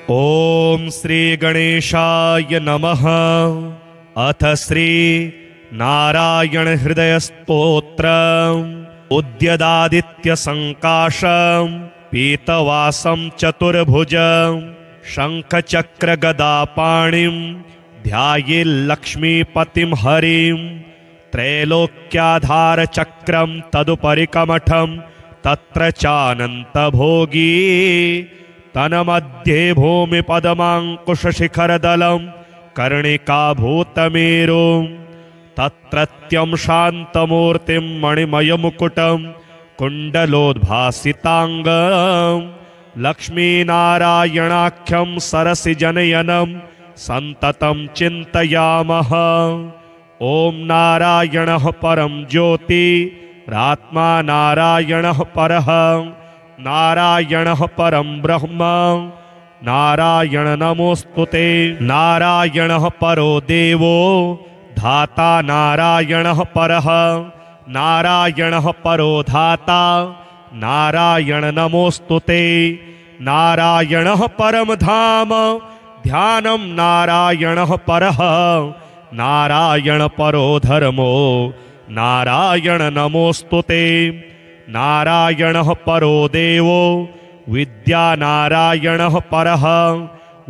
ॐ श्री गणेशाय नमः। अथ श्री नारायण हृदय स्तोत्र। उद्यदादित्य संकाशं पीतवासं चतुर्भुजं शंखचक्र गदापाणिं ध्यायेल्लक्ष्मीपतिं हरिं त्रैलोक्याधार चक्रं तदुपरि कमठं तत्र चानन्तभोगी तन्मध्ये भूमिपदमाङ्कुशशिखरदलं कर्णिकाभूतमेरुं तत्रत्यं शान्तमूर्तिं मणिमयमुकुटं कुण्डलोद्भासिताङ्गं लक्ष्मीनारायणाख्यं सरसिजनयनं सन्ततं चिन्तयामः। ॐ नारायणः परं ज्योतिरात्मा नारायणः परः नारायणः परं ब्रह्म नारायण नमोस्तुते। नारायणः परो देवो धाता नारायणः परः नारायणः परो धाता नारायण नमोस्तुते। नारायणः परं धाम ध्यानं नारायणः परः नारायण परो धर्मो नारायण नमोस्तुते। नारायणः परो देवो विद्या नारायणः परः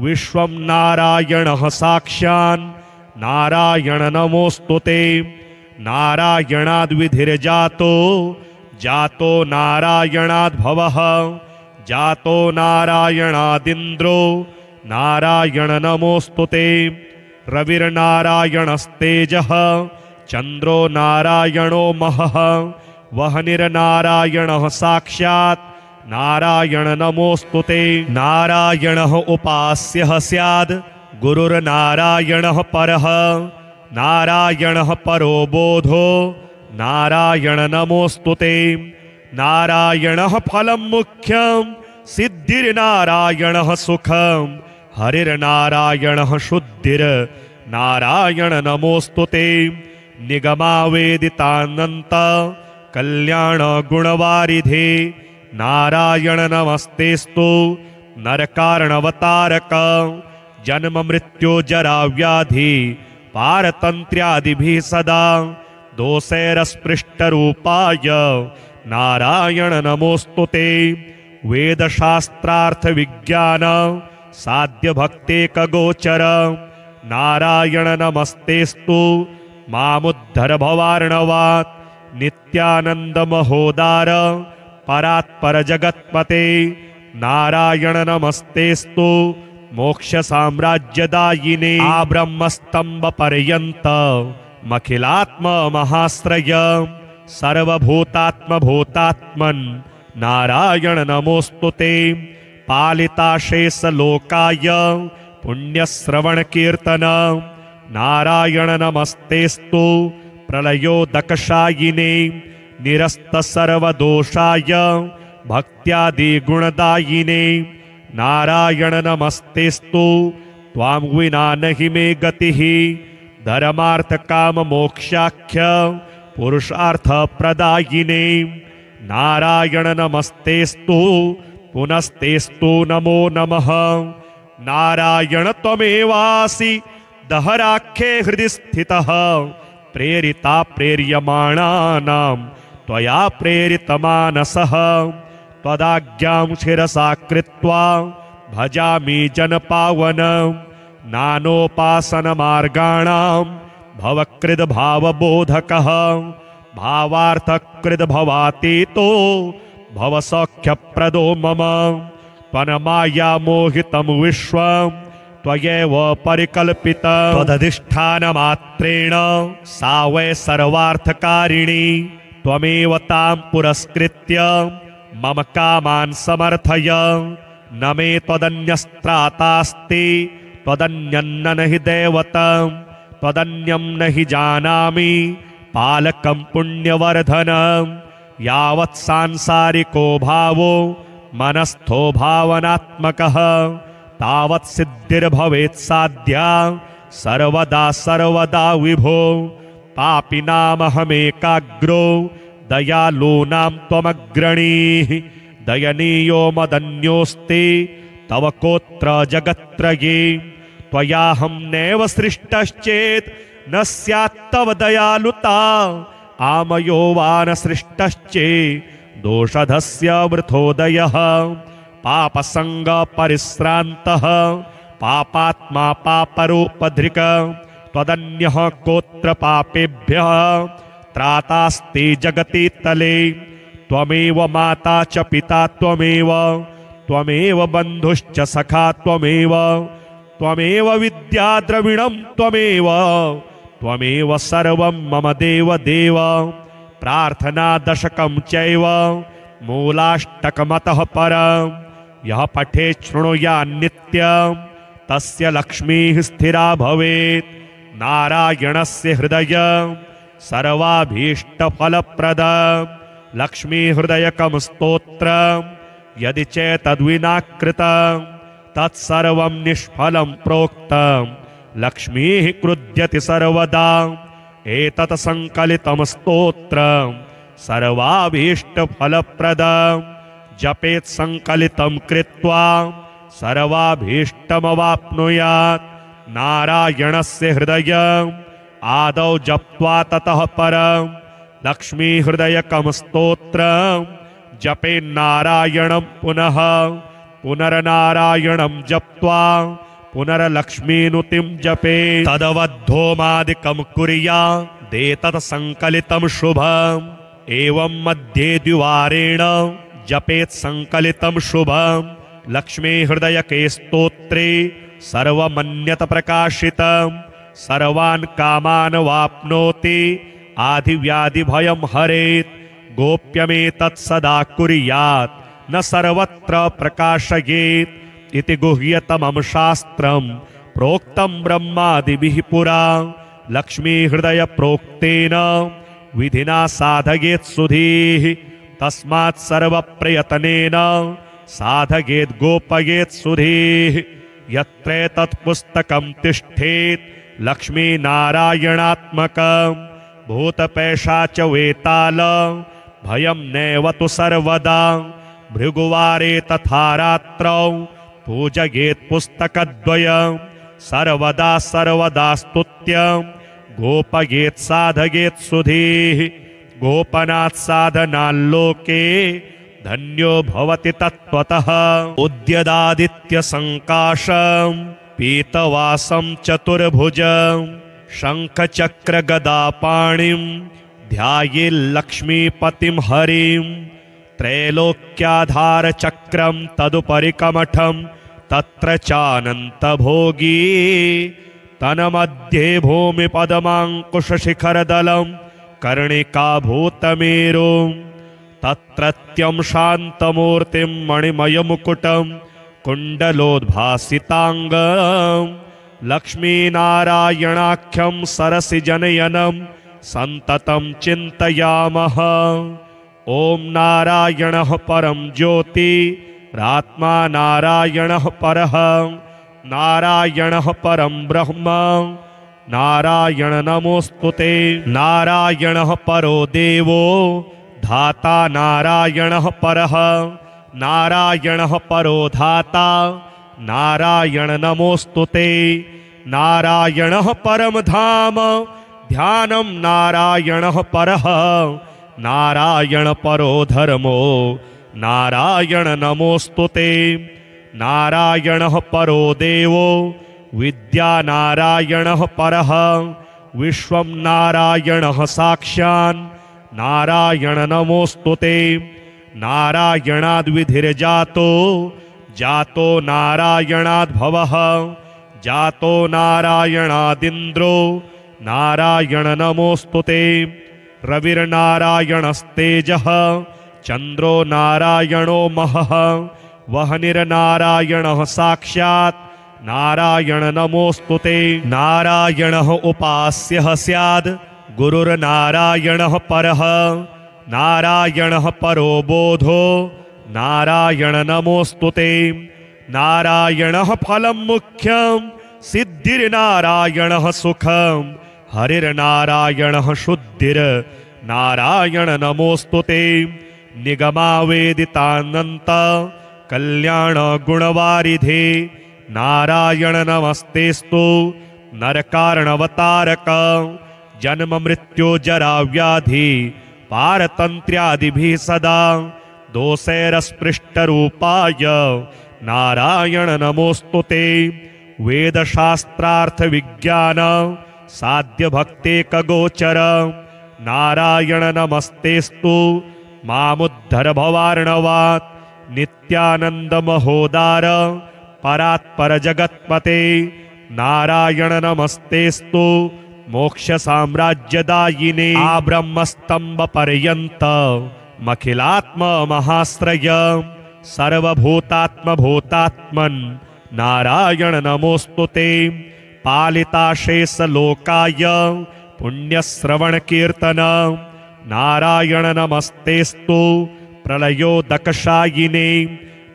विश्वं नारायणः साक्षान् नारायण नमोस्तुते। नारायणाद्विधिर्जातो जातो नारायणाद्भवः जातो नारायणादिन्द्रो नारायण नमोस्तुते। रविर्नारायणस्तेजः चन्द्रो नारायणो महः वह्निर्नारायणः साक्षात् नारायण नमोस्तुते। नारायणः उपास्यः स्याद् गुरुर्नारायणः परः नारायणः परो बोधो नारायण नमोस्तुते। नारायणः फलं मुख्यं सिद्धिर्नारायणः सुखं हरिर्नारायणः शुद्धिर्नारायण नमोस्तुते। निगमावेदितानन्त कल्याण गुणवारिधे नारायण नमस्तेस्तु नरकारणवतारक जन्म मृत्यु जरा व्याधि पारतन्त्र्यादिभिः सदा दोषैरस्पृष्टरूपाय नारायण नमोस्तुते। वेदशास्त्रार्थ विज्ञान साध्य भक्तेकगोचर नारायण नमस्तेस्तु मामुद्धर भवार्णवात् नित्यानंद महोदार परात्पर जगत्पते नारायण नमस्तेस्तु मोक्ष साम्राज्यदायिने ब्रह्मस्तंभ पर्यंत मखिलात्म महाश्रय सर्वभूतात्म भूतात्मन् नारायण नमोस्तुते। पालिताशेष लोकाय पुण्यश्रवण कीर्तन नारायण नमस्तेस्तु प्रलयोदकशायिने निरस्त सर्वदोषाय भक्त्यादि गुणदायिने नारायण नमस्तेस्तु त्वां विना नहि मे गतिः धर्मार्थ काम मोक्षाख्य पुरुषार्थ प्रदायिने नारायण नमस्तेस्तु पुनस्तेस्तु नमो नमः। नारायण त्वमेवासि दहराख्ये हृदि स्थितः प्रेरिता प्रेर्यमाणानां त्वया प्रेरितमानसः त्वदाज्ञां शिरसा कृत्वा भजामि जनपावनं नानोपासनमार्गाणां भवकृद्भावबोधकः भावार्थकृद्भवातीतो भवसौख्यप्रदो मम त्वन्माया मोहितं विश्वं त्वयैव परिकल्पितं त्वदधिष्ठानमात्रेण सा वै सर्वार्थकारिणी त्वमेव तां पुरस्कृत्य मम कामान् समर्थय न मे त्वदन्यस्त्रातास्ति त्वदन्यन्न नहि दैवतं त्वदन्यं नहि जानामि पालकं पुण्यवर्धनं यावत् सांसारिको भावो मनस्थो भावनात्मकः तावत् सिद्धिर्भवेत् साध्या सर्वदा सर्वदा विभो पापिनामहमेकाग्रो दयालूनां त्वमग्रणीः दयनीयो मदन्योऽस्ति तव कोत्र जगत्त्रये त्वयाहं नैव सृष्टश्चेत् न स्यात्तव दयालुता आमयो वा न सृष्टश्चेत् दोषधस्य वृथोदयः पापसंग परिश्रान्तः पापात्मा पापरूपधृक् त्वदन्यः कोत्र पापेभ्यः त्रातास्ते जगति तले त्वमेव माता च पिता त्वमेव बन्धुश्च सखा त्वमेव विद्या द्रविणं त्वमेव सर्वं मम देव प्रार्थना दशकं चैव मूलाष्टकमतः परं यः पठेत् शृणुयात् नित्यं तस्य लक्ष्मीः स्थिरा भवेत् नारायणस्य हृदयं सर्वाभीष्टफलप्रदं लक्ष्मीहृदयकं स्तोत्रं यदि चेतद्विना कृतं तत्सर्वं निष्फलं प्रोक्तं लक्ष्मीः क्रुध्यति सर्वदा एतत् संकलितं स्तोत्रं सर्वाभीष्टफलप्रदं जपेत् संकलितं कृत्वा सर्वाभीष्टमवाप्नुयात् नारायणस्य हृदयम् आदौ जप्त्वा ततः परं लक्ष्मीहृदयकं स्तोत्रं जपेन्नारायणं पुनः पुनर्नारायणं जप्त्वा पुनर्लक्ष्मीनुतिं जपेत् तदवद्धोमादिकं कुर्यादेतत् संकलितं शुभम् एवं मध्ये द्विवारेण जपेत् संकलितं शुभम् लक्ष्मीहृदयके स्तोत्रे सर्वमन्यत प्रकाशितं सर्वान् कामान् वाप्नोति आधिव्याधिभयं हरेत् गोप्यमेतत् सदा कुर्यात् न सर्वत्र प्रकाशयेत् इति गुह्यतमं शास्त्रं प्रोक्तं ब्रह्मादिभिः पुरा लक्ष्मीहृदय प्रोक्तेन विधिना साधयेत् सुधीः तस्मात् सर्वप्रयत्नेन साधयेत् गोपयेत् सुधीः यत्रेतत् पुस्तकं तिष्ठेत् लक्ष्मीनारायणात्मकं भूतपैशाच वेताल भयं नैव तु सर्वदा भृगुवारे तथा रात्रौ पूजयेत् पुस्तकद्वयं सर्वदा स्तुत्यं गोपयेत् साधयेत् सुधीः गोपनात् साधनाल्लोके धन्यो भवति तत्त्वतः उद्यदादित्यसङ्काशं पीतवासं चतुर्भुजं शङ्खचक्रगदापाणिं ध्यायेल्लक्ष्मीपतिं हरिं त्रैलोक्याधारचक्रं तदुपरि कमठं तत्र चानन्तभोगी तन्मध्ये भूमिपदमाङ्कुशशिखरदलं कर्णिकाभूतमेरुं तत्रत्यं शान्तमूर्तिं मणिमयमुकुटं कुण्डलोद्भासिताङ्गं लक्ष्मीनारायणाख्यं सरसिजनयनं सन्ततं चिन्तयामः। ॐ नारायणः परं ज्योतिरात्मा नारायणः परः नारायणः परं ब्रह्म नारायण नमोस्तुते नारायणः परो देवो धाता नारायणः परः नारायणः परो धाता नारायण नमोस्तुते नारायणः परम धाम ध्यानं नारायणः परः नारायण परो धर्मो नारायण नमोस्तुते नारायणः परो देवो विद्या नारायणः परः विश्वं नारायणः साक्षान् नारायण नमोस्तुते नारायणाद्विधिर्जातो जातो नारायणाद्भवः जातो नारायणादिन्द्रो नारायण नमोस्तुते रविर्नारायणस्तेजः चन्द्रो नारायणो महः वह्निर्नारायणः साक्षात् नारायण नमोस्तुते नारायणः उपास्यः स्याद् गुरुर्नारायणः परः नारायणः परो बोधो नारायण नमोस्तुते नारायणः फलं मुख्यं सिद्धिर्नारायणः सुखं हरिर्नारायणः शुद्धिर्नारायण नमोस्तुते निगमावेदितानन्त कल्याणगुणवारिधे नारायण नमस्तेस्तु नरकारणवतारक जन्ममृत्युजराव्याधि पारतन्त्र्यादिभिः सदा दोषैरस्पृष्टरूपाय नारायण नमोऽस्तुते वेदशास्त्रार्थविज्ञान साध्यभक्तेकगोचर नारायण नमस्तेस्तु मामुद्धर भवार्णवात् नित्यानन्दमहोदार परात्पर जगत्पते नारायण नमस्तेस्तु मोक्षसाम्राज्यदायिने आब्रह्मस्तम्भपर्यन्त मखिलात्ममहाश्रय सर्वभूतात्मभूतात्मन् नारायण नमोऽस्तुते पालिताशेषलोकाय पुण्यश्रवणकीर्तन नारायण नमस्तेस्तु प्रलयोदकशायिने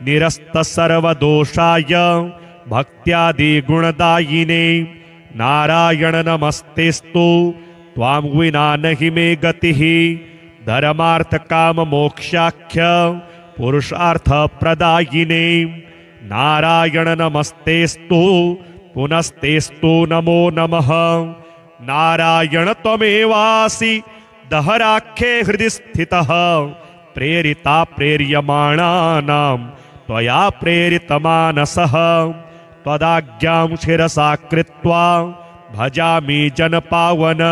निरस्तसर्वदोषाय भक्त्यादिगुणदायिने नारायण नमस्तेस्तु त्वां विना नहि मे गतिः धर्मार्थकाममोक्षाख्य पुरुषार्थप्रदायिने नारायण नमस्तेस्तु पुनस्तेस्तु नमो नमः नारायण त्वमेवासि दहराख्ये हृदि स्थितः प्रेरिता प्रेर्यमाणानां त्वया प्रेरितमानसः त्वदाज्ञां शिरसा कृत्वा भजामि जनपावन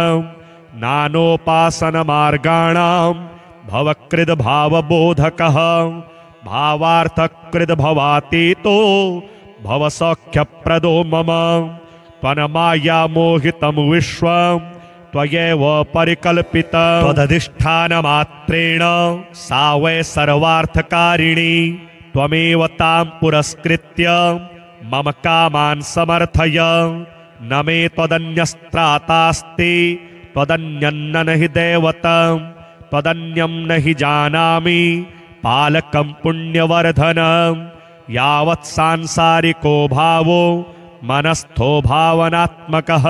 नानोपासनमार्गाणां भवकृद्भावबोधकः भावार्थकृद्भवातीतो भवसौख्यप्रदो मम त्वन्मायामोहितं विश्वं त्वयैव परिकल्पितं त्वदधिष्ठानमात्रेण सा वै सर्वार्थकारिणी त्वमेव तां पुरस्कृत्य मम कामान् समर्थय न मे त्वदन्यस्त्रातास्ति त्वदन्यन्न नहि दैवतं त्वदन्यं नहि जानामि पालकं पुण्यवर्धनं यावत् सांसारिको भावो मनस्थो भावनात्मकः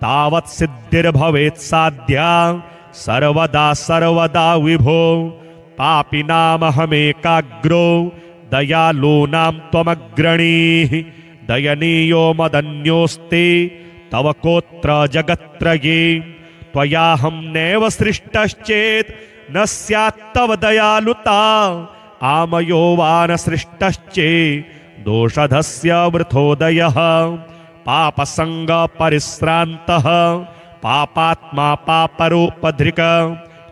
तावत् सिद्धिर्भवेत् साध्या सर्वदा सर्वदा विभो पापिनामहमेकाग्रो दयालूनां त्वमग्रणीः दयनीयो मदन्योऽस्ति तव कोत्र जगत्त्रये त्वयाहं नैव सृष्टश्चेत् न स्यात् तव दयालुता आमयो वा न सृष्टश्चेत् दोषधस्य वृथोदयः पापसङ्गपरिश्रान्तः पापात्मा पापरूपधृक्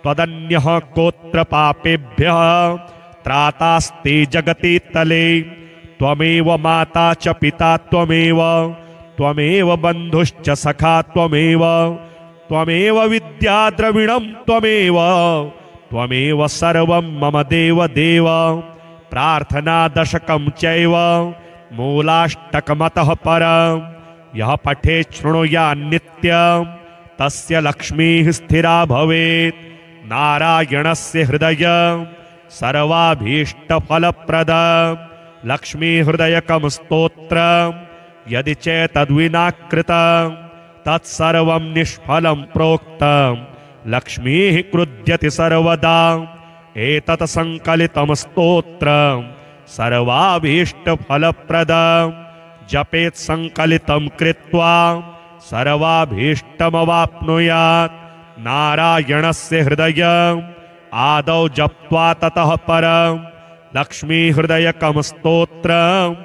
त्वदन्यः कोत्र पापेभ्यः त्रातास्ति जगति तले त्वमेव माता च पिता त्वमेव बन्धुश्च सखा त्वमेव विद्या द्रविणं त्वमेव सर्वं मम देव देव प्रार्थना दशकं चैव मूलाष्टकमतः परं यः पठेत् शृणुयात् नित्यं तस्य लक्ष्मीः स्थिरा भवेत् नारायणस्य हृदयं सर्वाभीष्टफलप्रदं लक्ष्मीहृदयकं स्तोत्रं यदि चेतद्विना कृतं तत्सर्वं निष्फलं प्रोक्तं लक्ष्मीः क्रुध्यति सर्वदा एतत् संकलितं स्तोत्रं सर्वाभीष्टफलप्रदं जपेत् संकलितं कृत्वा सर्वाभीष्टमवाप्नुयात् नारायणस्य हृदयम् आदौ जप्त्वा ततः परं लक्ष्मीहृदयकं स्तोत्रं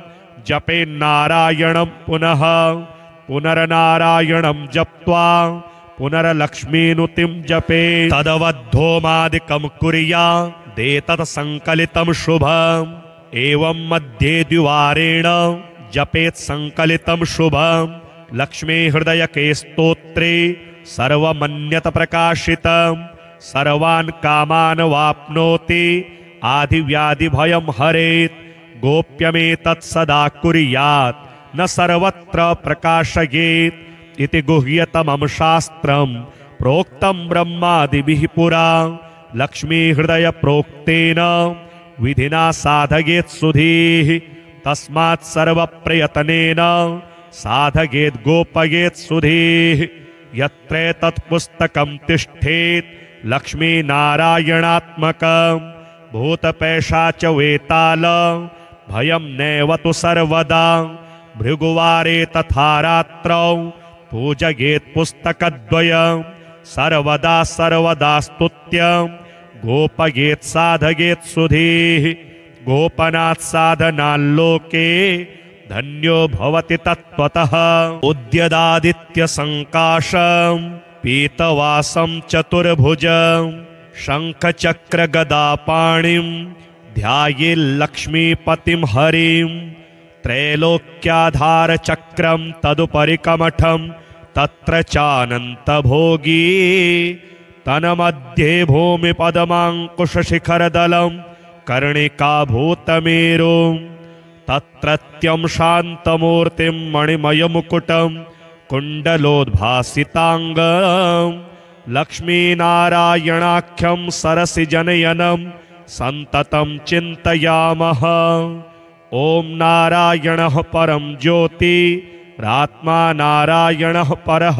जपेन्नारायणं पुनः पुनर्नारायणं जप्त्वा पुनर्लक्ष्मीनुतिं जपेत् तदवद्धोमादिकं कुर्यादेतत् संकलितं शुभम् एवं मध्ये द्विवारेण जपेत् संकलितं शुभम् लक्ष्मीहृदयके स्तोत्रे सर्वमन्यत प्रकाशितं सर्वान् कामान् वाप्नोति आदिव्याधिभयं हरेत् गोप्यमेतत् सदा कुर्यात् न सर्वत्र प्रकाशयेत् इति गुह्यतमं शास्त्रं प्रोक्तं ब्रह्मादिभिः पुरा लक्ष्मीहृदय प्रोक्तेन विधिना साधयेत् सुधीः तस्मात् सर्वप्रयत्नेन साधयेत् गोपयेत् सुधीः यत्रेतत् पुस्तकं तिष्ठेत् लक्ष्मीनारायणात्मकं भूतपैशाच वेताल भयं नैव तु सर्वदा भृगुवारे तथा रात्रौ पूजयेत् पुस्तकद्वयं सर्वदा सर्वदा स्तुत्य गोपयेत् साधयेत् सुधीः गोपनात् साधनाल्लोके धन्यो भवति तत्त्वतः उद्यदादित्यसङ्काशं पीतवासं चतुर्भुजं शङ्खचक्रगदापाणिं ध्यायेल्लक्ष्मीपतिं हरिं त्रैलोक्याधारचक्रं तदुपरि कमठं तत्र चानन्तभोगी तन्मध्ये भूमिपदमाङ्कुशशिखरदलं कर्णिकाभूतमेरुं तत्रत्यं शान्तमूर्तिं मणिमयमुकुटं कुण्डलोद्भासिताङ्गं लक्ष्मीनारायणाख्यं सरसिजनयनं सन्ततं चिन्तयामः। ॐ नारायणः परं ज्योतिरात्मा नारायणः परः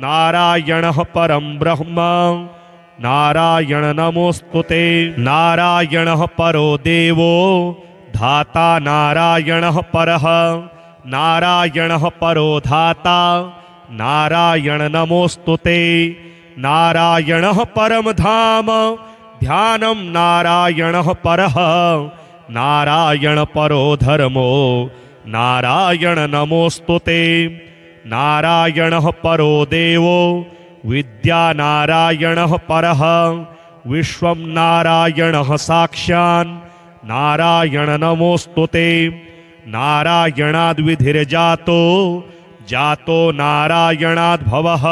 नारायणः परं ब्रह्म नारायण नमोस्तुते नारायणः परो देवो धाता नारायणः परः नारायणः परो धाता नारायण नमोस्तुते नारायणः परम धाम ध्यानं नारायणः परः नारायण परो धर्मो नारायण नमोस्तुते नारायणः परो देवो विद्या नारायणः परः विश्वं नारायणः साक्षान् नारायण नमोस्तुते नारायणाद्विधिर्जातो जातो नारायणाद्भवः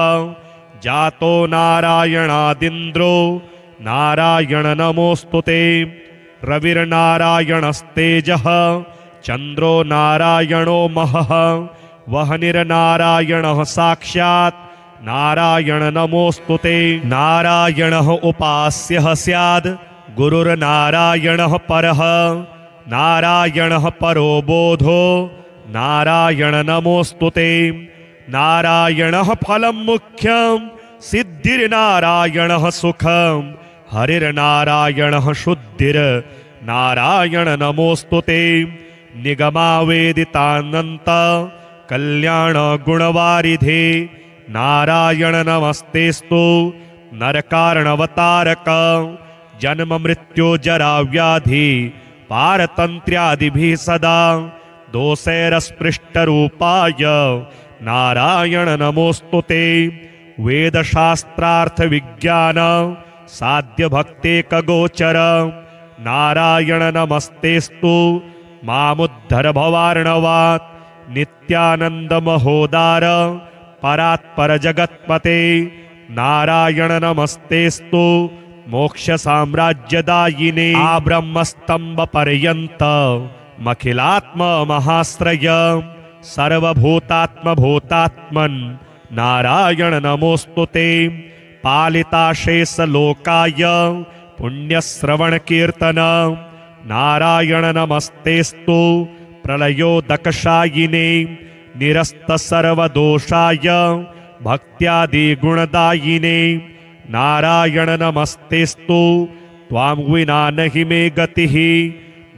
जातो नारायणादिन्द्रो नारायण नमोस्तुते रविर्नारायणस्तेजः चन्द्रो नारायणो महः वह्निर्नारायणः साक्षात् नारायण नमोस्तुते नारायणः उपास्यः स्याद् गुरुर्नारायणः परः नारायणः परो बोधो नारायण नमोस्तुते नारायणः फलं मुख्यं सिद्धिर्नारायणः सुखं हरिर्नारायणः शुद्धिर्नारायण नमोस्तुते निगमावेदितानन्त कल्याण गुणवारिधे नारायण नमस्तेस्तु नरकारणवतारक जन्म मृत्यु जरा व्याधि पारतन्त्र्यादिभिः सदा दोषैरस्पृष्टरूपाय नारायण नमोस्तुते वेदशास्त्रार्थ विज्ञान साध्य भक्तेकगोचर नारायण नमस्तेस्तु मामुद्धर भवार्णवात् नित्यानंद महोदार परात्पर जगत्पते नारायण नमस्तेस्तु मोक्ष साम्राज्यदायिने आब्रह्मस्तंभ पर्यंत मखिलात्म महाश्रय सर्वभूतात्म भूतात्मन् नारायण नमोस्तुते पालिताशेष लोकाय पुण्यश्रवण कीर्तन नारायण नमस्तेस्तु प्रलयोदकशायिने निरस्त सर्वदोषाय भक्त्यादि गुणदायिने नारायण नमस्तेस्तु त्वां विना नहि मे गतिः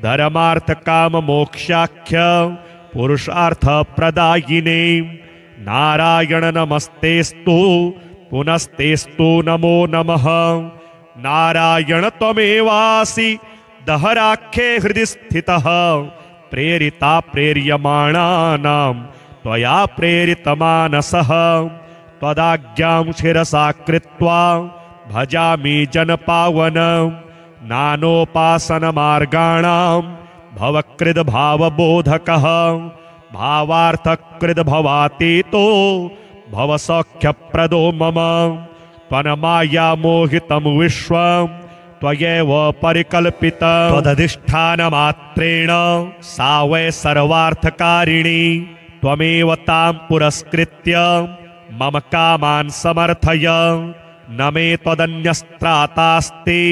धर्मार्थ काम मोक्षाख्य पुरुषार्थ प्रदायिने नारायण नमस्तेस्तु पुनस्तेस्तु नमो नमः नारायण त्वमेवासि दहराख्ये हृदि स्थितः प्रेरिता प्रेर्यमाणानां त्वया प्रेरितमानसः त्वदाज्ञां शिरसा कृत्वा भजामि जनपावनं नानोपासनमार्गाणां भवकृद्भावबोधकः भावार्थकृद् भवातीतो भवसौख्यप्रदो मम त्वन्माया मोहितं विश्वं त्वयैव परिकल्पितं त्वदधिष्ठानमात्रेण सा वै सर्वार्थकारिणी त्वमेव तां पुरस्कृत्य मम कामान् समर्थय न मे त्वदन्यस्त्रातास्ति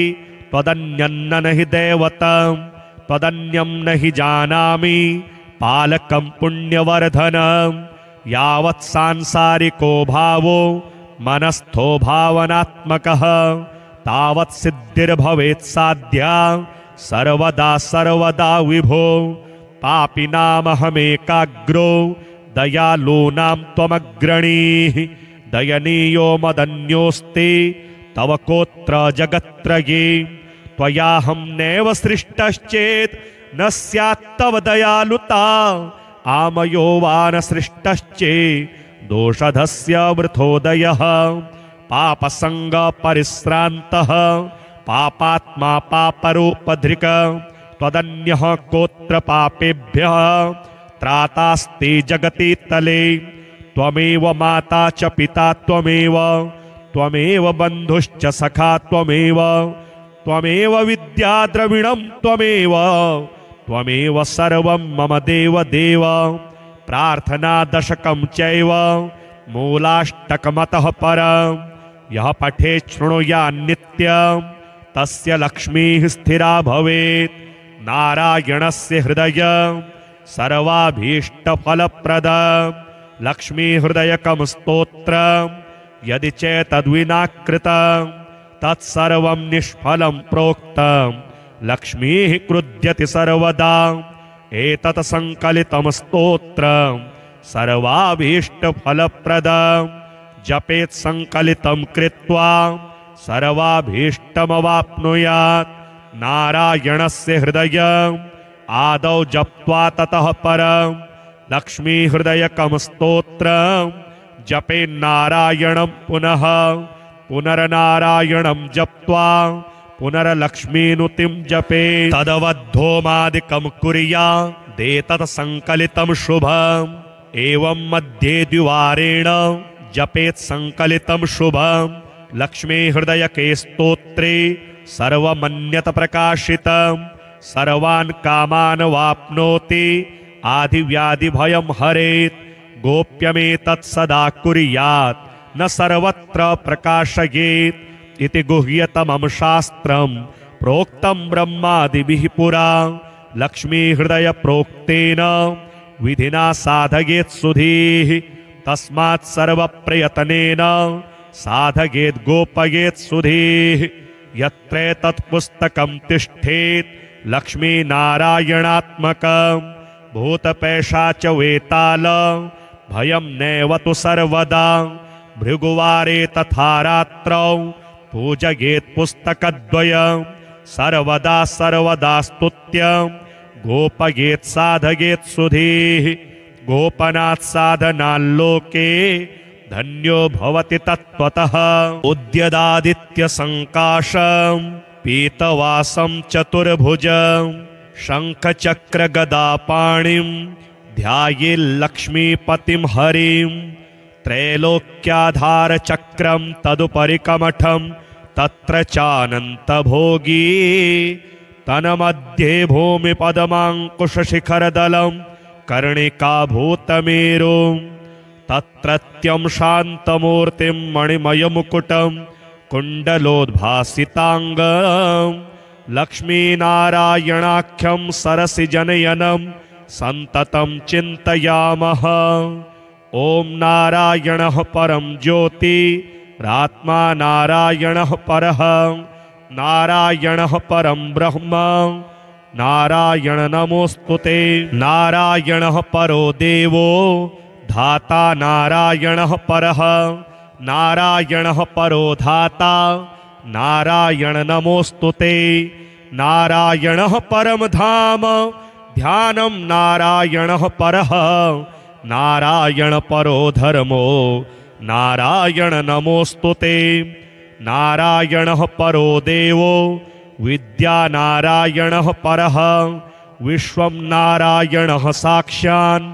त्वदन्यन्न नहि दैवतं त्वदन्यं नहि जानामि पालकं पुण्यवर्धनं यावत् सांसारिको भावो मनस्थो भावनात्मकः तावत् सिद्धिर्भवेत् साध्या सर्वदा सर्वदा विभो पापिनामहमेकाग्रो दयालूनां त्वमग्रणीः दयनीयो मदन्योऽस्ति तव कोत्र जगत्त्रये त्वयाहं नैव सृष्टश्चेत् न स्यात्तव दयालुता आमयो वा न सृष्टश्चेत् दोषधस्य वृथोदयः पापसङ्गपरिश्रान्तः पापात्मा पापरूपधृक् त्वदन्यः कोत्र पापेभ्यः त्रातास्ते जगति तले त्वमेव माता च पिता त्वमेव बन्धुश्च सखा त्वमेव विद्या द्रविणं त्वमेव सर्वं मम देव प्रार्थना दशकं चैव मूलाष्टकमतः परं यः पठेत् शृणुयात् नित्यं तस्य लक्ष्मीः स्थिरा भवेत् नारायणस्य हृदयं सर्वाभीष्टफलप्रदं लक्ष्मीहृदयकं स्तोत्रं यदि चेतद्विना कृतं तत्सर्वं निष्फलं प्रोक्तं लक्ष्मीः क्रुध्यति सर्वदा एतत् संकलितं स्तोत्रं सर्वाभीष्टफलप्रदं जपेत् संकलितं कृत्वा सर्वाभीष्टमवाप्नुयात् नारायणस्य हृदयम् आदौ जप्त्वा ततः परं लक्ष्मीहृदयकं स्तोत्रं जपेन्नारायणं पुनः पुनर्नारायणं जप्त्वा पुनर्लक्ष्मीनुतिं जपेत् तदवद्धोमादिकं कुर्यादेतत् संकलितं शुभम् एवं मध्ये द्विवारेण जपेत् संकलितं शुभम् लक्ष्मीहृदयके स्तोत्रे सर्वमन्यत प्रकाशितं सर्वान् कामान् वाप्नोति आदिव्याधिभयं हरेत् गोप्यमेतत् सदा कुर्यात् न सर्वत्र प्रकाशयेत् इति गुह्यतमं शास्त्रं प्रोक्तं ब्रह्मादिभिः पुरा लक्ष्मीहृदय प्रोक्तेन विधिना साधयेत् सुधीः तस्मात् सर्वप्रयत्नेन साधयेत् गोपयेत् सुधीः यत्रेतत् पुस्तकं तिष्ठेत् लक्ष्मीनारायणात्मकं भूतपैशाच वेताल भयं नैव तु सर्वदा भृगुवारे तथा रात्रौ पूजयेत् पुस्तकद्वयं सर्वदा सर्वदा स्तुत्यं गोपयेत् साधयेत् सुधीः गोपनात् साधनाल्लोके धन्यो भवति तत्त्वतः उद्यदादित्यसङ्काशं पीतवासं चतुर्भुजं शङ्खचक्रगदापाणिं ध्यायेल्लक्ष्मीपतिं हरिं त्रैलोक्याधारचक्रं तदुपरि कमठं तत्र चानन्तभोगी तन्मध्ये भूमिपदमाङ्कुशशिखरदलं कर्णिकाभूतमेरुं तत्रत्यं शान्तमूर्तिं मणिमयमुकुटं कुण्डलोद्भासिताङ्गं लक्ष्मीनारायणाख्यं सरसिजनयनं सन्ततं चिन्तयामः ॐ नारायणः परं ज्योतिरात्मा नारायणः परः नारायणः परं ब्रह्म नारायण नमोस्तुते नारायणः परो देवो धाता नारायणः परः नारायणः परो धाता नारायण नमोस्तुते नारायणः परम धाम ध्यानं नारायणः परः नारायण परो धर्मो नारायण नमोस्तुते नारायणः परो देवो विद्या नारायणः परः विश्वं नारायणः साक्षान्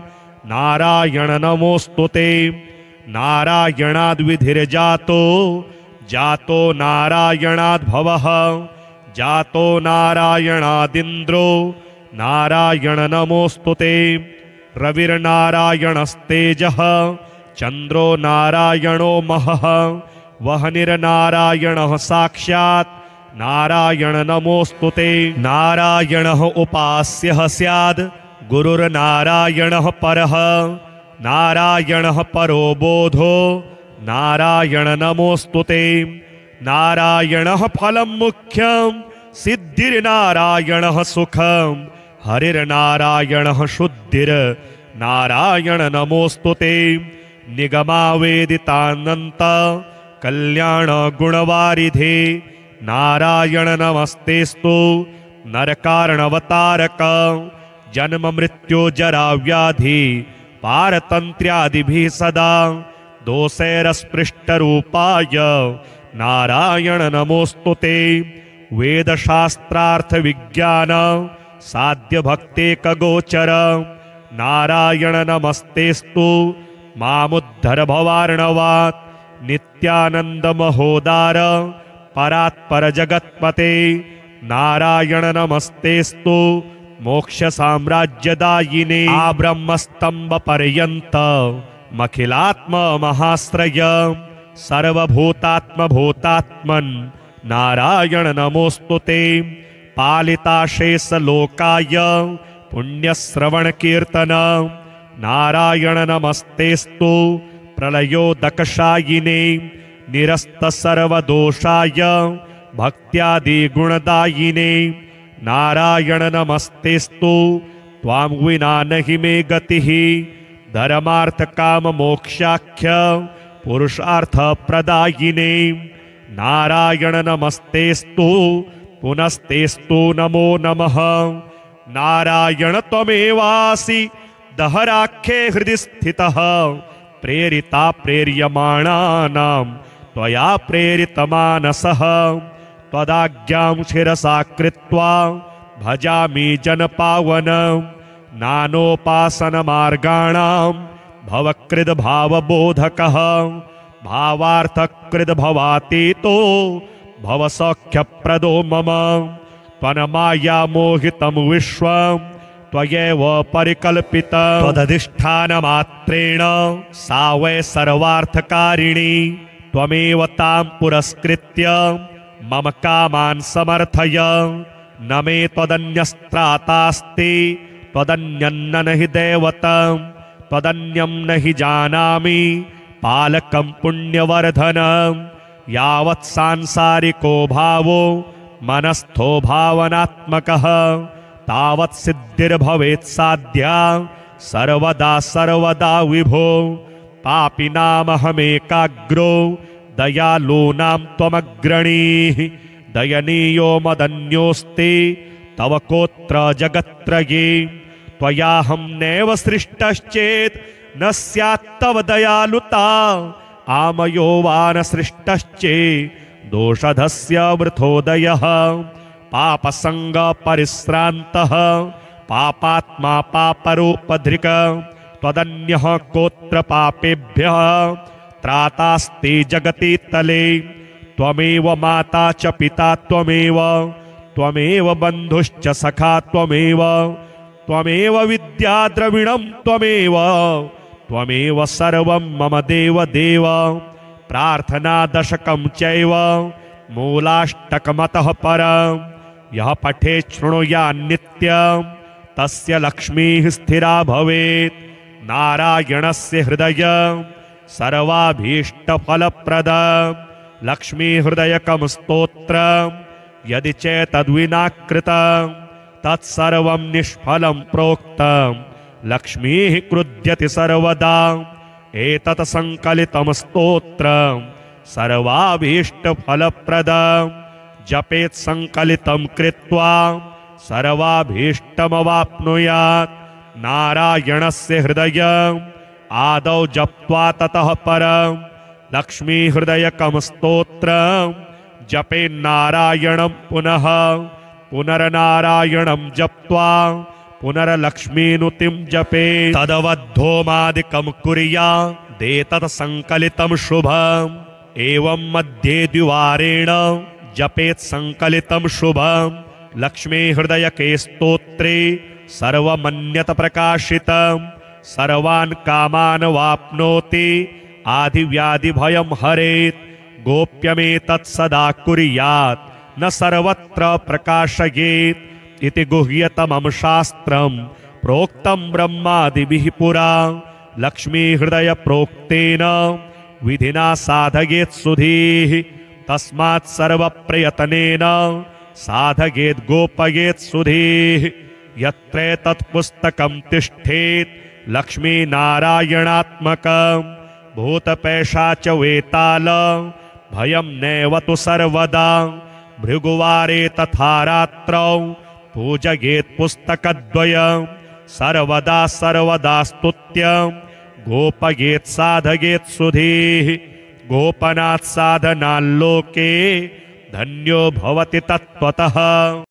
नारायण नमोस्तुते नारायणाद्विधिर्जातो जातो नारायणाद्भवः जातो नारायणादिन्द्रो नारायण नमोस्तुते रविर्नारायणस्तेजः चन्द्रो नारायणो महः वह्निर्नारायणः साक्षात् नारायण नमोस्तुते नारायणः उपास्यः स्याद् गुरुर्नारायणः परः नारायणः परो बोधो नारायण नमोस्तुते नारायणः फलं मुख्यं सिद्धिर्नारायणः सुखं हरिर्नारायणः शुद्धिर्नारायण नमोऽस्तु ते निगमावेदितानन्त कल्याण गुणवारिधे नारायण नमस्तेस्तु नरकारणवतारक जन्म मृत्यु जरा व्याधि पारतन्त्र्यादिभिः सदा दोषैरस्पृष्टरूपाय नारायण नमोऽस्तु ते वेदशास्त्रार्थ विज्ञान साध्य भक्तेकगोचर नारायण नमस्तेस्तु मामुद्धर भवार्णवात् नित्यानंद महोदार परात्पर जगत्पते नारायण नमस्तेस्तु मोक्ष साम्राज्यदायिने आब्रह्मस्तंभ पर्यंत मखिलात्म महाश्रय सर्वभूतात्म भूतात्मन् नारायण नमोऽस्तु ते पालिताशेष लोकाय पुण्यश्रवण कीर्तन नारायण नमस्तेस्तु प्रलयोदकशायिने निरस्त सर्वदोषाय भक्त्यादि गुणदायिने नारायण नमस्तेस्तु त्वां विना नहि मे गतिः धर्मार्थ काम मोक्षाख्य पुरुषार्थ प्रदायिने नारायण नमस्तेस्तु पुनस्तेस्तु नमो नमः नारायण त्वमेवासि दहराख्ये हृदि स्थितः प्रेरिता प्रेर्यमाणानां त्वया प्रेरितमानसः त्वदाज्ञां शिरसा कृत्वा भजामि जनपावनं नानोपासनमार्गाणां भवकृद्भावबोधकः भावार्थकृद्भवातीतो भवसौख्यप्रदो मम त्वन्माया मोहितं विश्वं त्वयैव परिकल्पितं त्वदधिष्ठानमात्रेण सा वै सर्वार्थकारिणी त्वमेव तां पुरस्कृत्य मम कामान् समर्थय न मे त्वदन्यस्त्रातास्ति त्वदन्यन्न नहि दैवतं त्वदन्यं नहि जानामि पालकं पुण्यवर्धनं यावत् सांसारिको भावो मनस्थो भावनात्मकः तावत् सिद्धिर्भवेत् साध्या सर्वदा सर्वदा विभो पापिनामहमेकाग्रो दयालूनां त्वमग्रणीः दयनीयो मदन्योऽस्ति तव कोत्र जगत्त्रये त्वयाहं नैव सृष्टश्चेत् न स्यात् तव दयालुता आमयो वा न सृष्टश्चेत् दोषधस्य वृथोदयः पापसंग परिश्रान्तः पापात्मा पापरूपधृक त्वदन्यः कोत्र पापेभ्यः त्रातास्ति जगति तले त्वमेव माता च पिता त्वमेव बन्धुश्च सखा त्वमेव विद्या द्रविणं त्वमेव सर्वं मम देव देव प्रार्थना दशकं चैव मूलाष्टकमतः परं यः पठेत् शृणुयात् नित्यं तस्य लक्ष्मीः स्थिरा भवेत् नारायणस्य हृदयं सर्वाभीष्टफलप्रदं लक्ष्मीहृदयकं स्तोत्रं यदि चेतद्विना कृतं तत्सर्वं निष्फलं प्रोक्तं लक्ष्मीः क्रुध्यति सर्वदा एतत् संकलितं स्तोत्रं सर्वाभीष्टफलप्रदं जपेत् संकलितं कृत्वा सर्वाभीष्टमवाप्नुयात् नारायणस्य हृदयम् आदौ जप्त्वा ततः परं लक्ष्मीहृदयकं स्तोत्रं जपेन्नारायणं पुनः पुनर्नारायणं जप्त्वा पुनर्लक्ष्मीनुतिं जपेत् तदवद्धोमादिकं कुर्यादेतत् संकलितं शुभम् एवं मध्ये द्विवारेण जपेत् संकलितं शुभम् लक्ष्मीहृदयके स्तोत्रे सर्वमन्यत प्रकाशितं सर्वान् कामान् वाप्नोति आदिव्याधिभयं हरेत् गोप्यमेतत् सदा कुर्यात् न सर्वत्र प्रकाशयेत् इति गुह्यतमं शास्त्रं प्रोक्तं ब्रह्मादिभिः पुरा लक्ष्मीहृदय प्रोक्तेन विधिना साधयेत् सुधीः तस्मात् सर्वप्रयत्नेन साधयेत् गोपयेत् सुधीः यत्रेतत्पुस्तकं तिष्ठेत् लक्ष्मीनारायणात्मकं भूतपैशाच वेताल भयं नैव तु सर्वदा भृगुवारे तथा रात्रौ पूजयेत् पुस्तकद्वयं सर्वदा सर्वदा स्तुत्यं गोपयेत् साधयेत् सुधीः गोपनात् साधनाल्लोके धन्यो भवति तत्त्वतः।